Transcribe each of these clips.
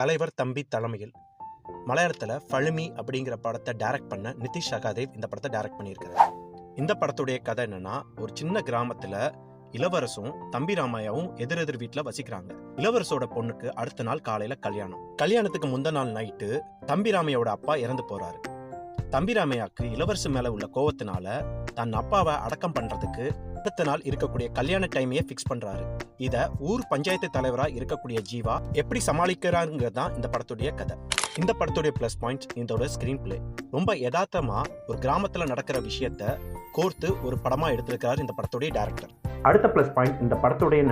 தலைவர் தம்பி தலைமையில் மலையாளத்தில் ஃபழுமி அப்படிங்கிற படத்தை டைரக்ட் பண்ண நிதிஷ் சகாதேவ் இந்த படத்தை டைரக்ட் பண்ணியிருக்காரு. இந்த படத்துடைய கதை என்னன்னா, ஒரு சின்ன கிராமத்தில் இளவரசும் தம்பி ராமையாவும் எதிரெதிர் வீட்டில் வசிக்கிறாங்க. இளவரசோட பொண்ணுக்கு அடுத்த நாள் காலையில் கல்யாணத்துக்கு முந்த நாள் நைட்டு தம்பி ராமையோட அப்பா இறந்து போறாரு. தம்பி ராமையாவுக்கு இளவரசு மேல உள்ள கோவத்தினால தன் அப்பாவை அடக்கம் பண்றதுக்கு அடுத்த நாள் இருக்கக்கூடிய கல்யாண டைமையே ஃபிக்ஸ் பண்றாரு. இத ஊர் பஞ்சாயத்து தலைவரா இருக்கக்கூடிய ஜீவா எப்படி சமாளிக்கிறாருங்கிறது தான் இந்த படத்துடைய கதை. இந்த படத்துடைய பிளஸ் பாயிண்ட் இதோட ஸ்கிரீன் பிளே. ரொம்ப யதார்த்தமா ஒரு கிராமத்துல நடக்கிற விஷயத்த கோர்த்து ஒரு படமா எடுத்திருக்காரு இந்த படத்துடைய டைரக்டர். அடுத்த பிளஸ் பாயிண்ட் இந்த படத்துடைய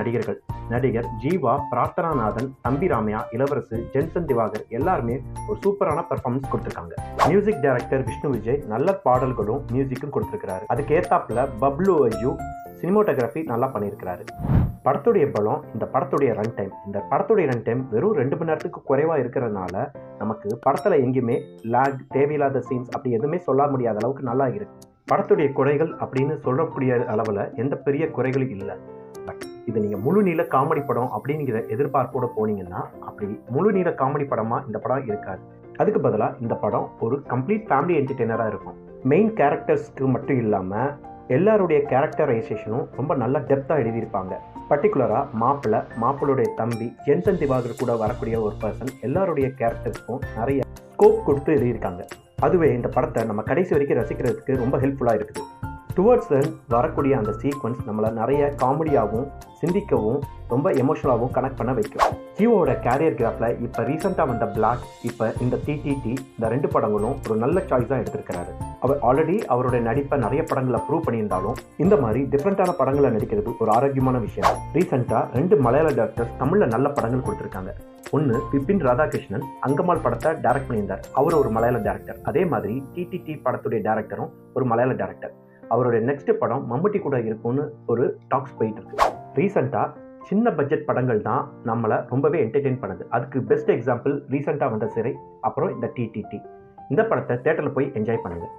நடிகர் ஜீவா, பிரார்த்தனாநாதன், தம்பி ராமையா, இளவரசு, ஜென்சன் திவாகர் எல்லாருமே ஒரு சூப்பரான பெர்ஃபார்மன்ஸ் கொடுத்திருக்காங்க. மியூசிக் டைரக்டர் விஷ்ணு விஜய் நல்ல பாடல்களும் மியூசிக்கும் கொடுத்திருக்கிறாரு. அதுக்கு ஏத்தாப்புல பப்ளு ஐயு சினிமோட்டோகிராஃபி நல்லா பண்ணியிருக்கிறாரு. படத்துடைய பலம் இந்த படத்துடைய ரன் டைம். இந்த படத்துடைய ரன் டைம் வெறும் 2 மணி நேரத்துக்கு குறைவா இருக்கிறதுனால நமக்கு படத்துல எங்கேயுமே லேக், தேவையில்லாத சீன்ஸ் அப்படி எதுவுமே சொல்ல முடியாத அளவுக்கு நல்லா இருக்கு. படத்துடைய குறைகள் அப்படின்னு சொல்லக்கூடிய அளவில் எந்த பெரிய குறைகளும் இல்லை. பட் இது நீங்கள் முழு நீள காமெடி படம் அப்படிங்கிற எதிர்பார்ப்போட போனீங்கன்னா அப்படி முழு நீள காமெடி படமாக இந்த படம் இருக்காது. அதுக்கு பதிலாக இந்த படம் ஒரு கம்ப்ளீட் ஃபேமிலி என்டர்டெய்னராக இருக்கும். மெயின் கேரக்டர்ஸ்க்கு மட்டும் இல்லாமல் எல்லாருடைய கேரக்டரைசேஷனும் ரொம்ப நல்ல டெப்த்தாக எழுதியிருப்பாங்க. பர்டிகுலராக மாப்பிள்ளுடைய தம்பி, ஜென்சன் திவாகர் கூட வரக்கூடிய ஒரு பர்சன் எல்லாருடைய கேரக்டர்ஸ்க்கும் நிறைய ஸ்கோப் கொடுத்து எழுதியிருக்காங்க. அதுவே இந்த படத்தை நம்ம கடைசி வரைக்கும் ரசிக்கிறதுக்கு ரொம்ப ஹெல்ப்ஃபுல்லாக இருக்குது. டுவர்ட்ஸ் வரக்கூடிய அந்த சீக்வன்ஸ் நம்மளை நிறைய காமெடியாகவும் சிந்திக்கவும் ரொம்ப எமோஷனலாகவும் கனெக்ட் பண்ண வைக்கும். ஜீவோட கேரியர் கிராஃபில் இப்போ ரீசெண்டாக வந்த பிளாக், இப்போ இந்த டிடிடி, இந்த 2 படங்களும் ஒரு நல்ல சாய்ஸாக எடுத்திருக்கிறாரு. அவர் ஆல்ரெடி அவருடைய நடிப்பை நிறைய படங்களை ப்ரூவ் பண்ணியிருந்தாலும் இந்த மாதிரி டிஃப்ரெண்ட்டான படங்களை நடிக்கிறது ஒரு ஆரோக்கியமான விஷயம். ரீசெண்டாக 2 மலையாள டேரக்டர்ஸ் தமிழில் நல்ல படங்கள் கொடுத்துருக்காங்க. ஒன்று விபின் ராதாகிருஷ்ணன் அங்கமால் படத்தை டைரக்ட் பண்ணியிருந்தார். அவர் ஒரு மலையாள டேரக்டர். அதே மாதிரி டிடிடி படத்துடைய டேரக்டரும் ஒரு மலையாள டேரக்டர். அவருடைய நெக்ஸ்ட் படம் மம்முட்டி கூட இருக்கும்னு ஒரு டாக்ஸ் போயிட்டு இருக்கு. ரீசெண்டாக சின்ன பட்ஜெட் படங்கள் தான் நம்மளை ரொம்பவே என்டர்டெயின் பண்ணுது. அதுக்கு பெஸ்ட் எக்ஸாம்பிள் ரீசெண்டாக வந்த சிறை, அப்புறம் இந்த டிடிடி. இந்த படத்தை தேட்டரில் போய் என்ஜாய் பண்ணுங்கள்.